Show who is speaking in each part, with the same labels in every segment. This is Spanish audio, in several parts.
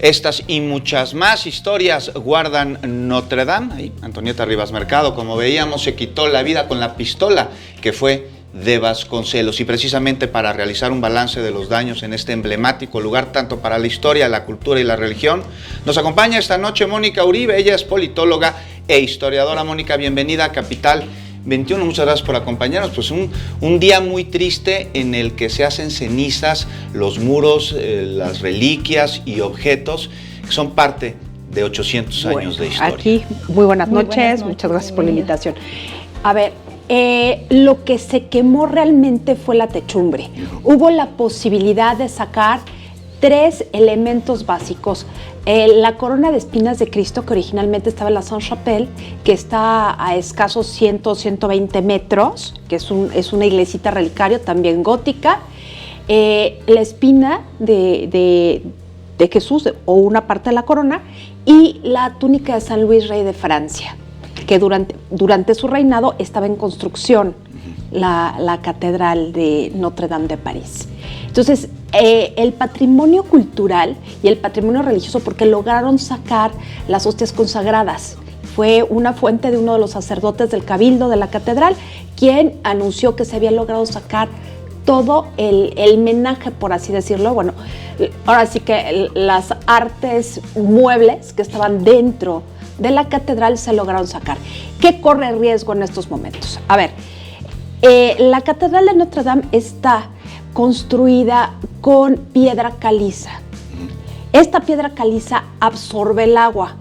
Speaker 1: Estas y muchas más historias guardan Notre Dame. Ahí, Antonieta Rivas Mercado, como veíamos, se quitó la vida con la pistola que fue de Vasconcelos, y precisamente para realizar un balance de los daños en este emblemático lugar, tanto para la historia, la cultura y la religión, nos acompaña esta noche Mónica Uribe. Ella es politóloga e historiadora. Mónica, bienvenida a Capital 21, muchas gracias por acompañarnos. Pues un día muy triste en el que se hacen cenizas los muros, las reliquias y objetos que son parte de 800 años de historia.
Speaker 2: Aquí, muy buenas noches, muchas gracias por la invitación. A ver, lo que se quemó realmente fue la techumbre. Hubo la posibilidad de sacar 3 elementos básicos. La corona de espinas de Cristo, que originalmente estaba en la Sainte-Chapelle, que está a escasos 120 metros, que es una iglesita relicario, también gótica. La espina de Jesús, o una parte de la corona, y la túnica de San Luis, rey de Francia, que durante su reinado estaba en construcción la catedral de Notre Dame de París. Entonces, el patrimonio cultural y el patrimonio religioso, porque lograron sacar las hostias consagradas. Fue una fuente de uno de los sacerdotes del cabildo de la catedral, quien anunció que se había logrado sacar todo el menaje, por así decirlo. Bueno, ahora sí que las artes muebles que estaban dentro de la catedral se lograron sacar. ¿Qué corre riesgo en estos momentos? A ver, la catedral de Notre Dame está construida con piedra caliza. Esta piedra caliza absorbe el agua.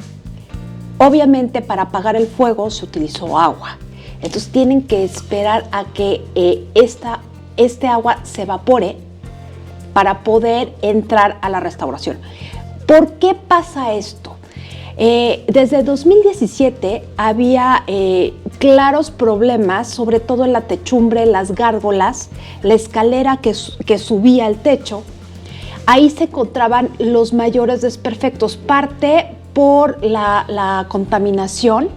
Speaker 2: Obviamente, para apagar el fuego se utilizó agua. Entonces tienen que esperar a que este agua se evapore para poder entrar a la restauración. ¿Por qué pasa esto? Desde 2017 había claros problemas, sobre todo en la techumbre, las gárgolas, la escalera que subía al techo. Ahí se encontraban los mayores desperfectos, parte por la contaminación,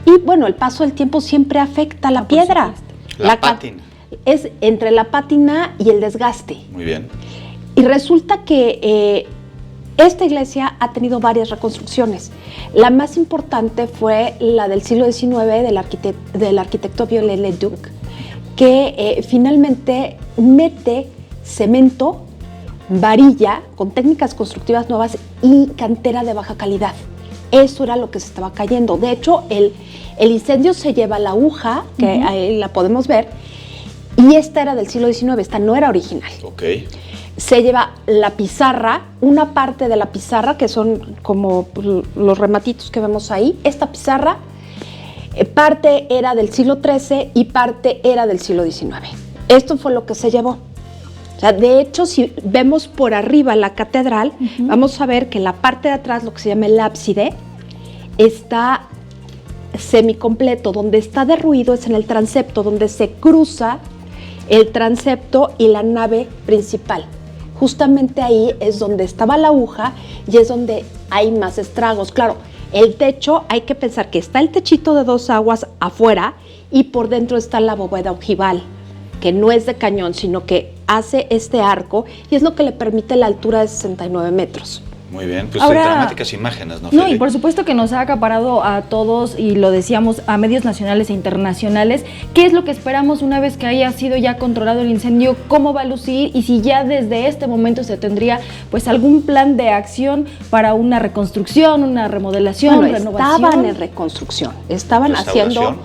Speaker 2: y bueno, el paso del tiempo siempre afecta a la piedra.
Speaker 1: La pátina.
Speaker 2: Es entre la pátina y el desgaste.
Speaker 1: Muy bien.
Speaker 2: Y resulta que esta iglesia ha tenido varias reconstrucciones. La más importante fue la del siglo XIX del arquitecto Viollet-le-Duc, que finalmente mete cemento, varilla, con técnicas constructivas nuevas y cantera de baja calidad. Eso era lo que se estaba cayendo. De hecho, el incendio se lleva la aguja, que ahí la podemos ver, y esta era del siglo XIX, esta no era original.
Speaker 1: Okay.
Speaker 2: Se lleva la pizarra, una parte de la pizarra, que son como los rematitos que vemos ahí. Esta pizarra, parte era del siglo XIII y parte era del siglo XIX. Esto fue lo que se llevó. O sea, de hecho, si vemos por arriba la catedral, vamos a ver que en la parte de atrás, lo que se llama el ábside, está semicompleto. Donde está derruido es en el transepto, donde se cruza el transepto y la nave principal. Justamente ahí es donde estaba la aguja y es donde hay más estragos. Claro, el techo, hay que pensar que está el techito de 2 aguas afuera y por dentro está la bóveda ojival, que no es de cañón, sino que hace este arco y es lo que le permite la altura de 69 metros.
Speaker 1: Muy bien, pues
Speaker 3: ahora,
Speaker 1: dramáticas imágenes, ¿no?
Speaker 3: No, y por supuesto que nos ha acaparado a todos, y lo decíamos, a medios nacionales e internacionales. ¿Qué es lo que esperamos una vez que haya sido ya controlado el incendio? ¿Cómo va a lucir? Y si ya desde este momento se tendría pues algún plan de acción para una reconstrucción, una remodelación, renovación.
Speaker 2: Estaban en reconstrucción, estaban haciendo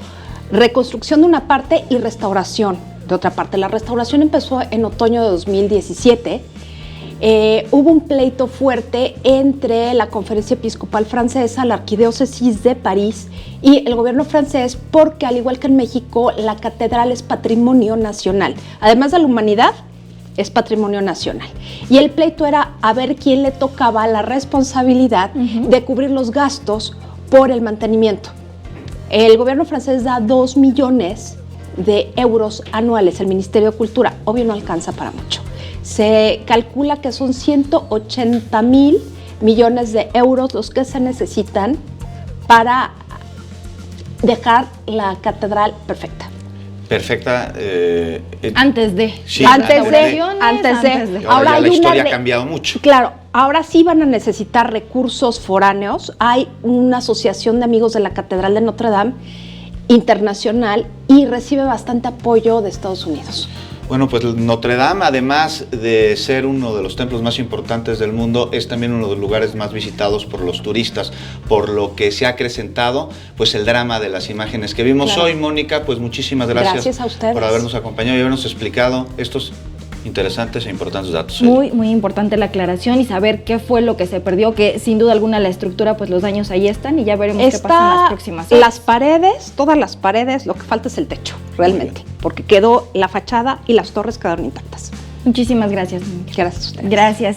Speaker 2: reconstrucción de una parte y restauración de otra parte. La restauración empezó en otoño de 2017. Hubo un pleito fuerte entre la Conferencia Episcopal Francesa, la Arquidiócesis de París y el gobierno francés, porque al igual que en México, la catedral es patrimonio nacional. Además de la humanidad, es patrimonio nacional. Y el pleito era a ver quién le tocaba la responsabilidad de cubrir los gastos por el mantenimiento. El gobierno francés da 2 millones de euros anuales, el Ministerio de Cultura. Obvio no alcanza para mucho. Se calcula que son 180,000 millones de euros los que se necesitan para dejar la catedral perfecta.
Speaker 1: Perfecta.
Speaker 3: Antes de.
Speaker 1: Sí,
Speaker 2: Antes de.
Speaker 1: Ahora
Speaker 2: Ahora
Speaker 1: ya
Speaker 2: hay
Speaker 1: la historia
Speaker 2: una
Speaker 1: ha cambiado mucho.
Speaker 2: Claro, ahora sí van a necesitar recursos foráneos. Hay una asociación de amigos de la Catedral de Notre Dame internacional y recibe bastante apoyo de Estados Unidos.
Speaker 1: Bueno, pues Notre Dame, además de ser uno de los templos más importantes del mundo, es también uno de los lugares más visitados por los turistas, por lo que se ha acrecentado pues el drama de las imágenes que vimos hoy. Mónica, pues muchísimas gracias
Speaker 2: a ustedes
Speaker 1: por habernos acompañado y habernos explicado estos interesantes e importantes datos.
Speaker 3: Muy importante la aclaración y saber qué fue lo que se perdió, que sin duda alguna la estructura, pues los daños ahí están y ya veremos qué pasa en las próximas horas.
Speaker 2: Las paredes, todas las paredes, lo que falta es el techo, realmente, porque quedó la fachada y las torres quedaron intactas.
Speaker 3: Muchísimas gracias.
Speaker 2: Gracias a ustedes.
Speaker 3: Gracias.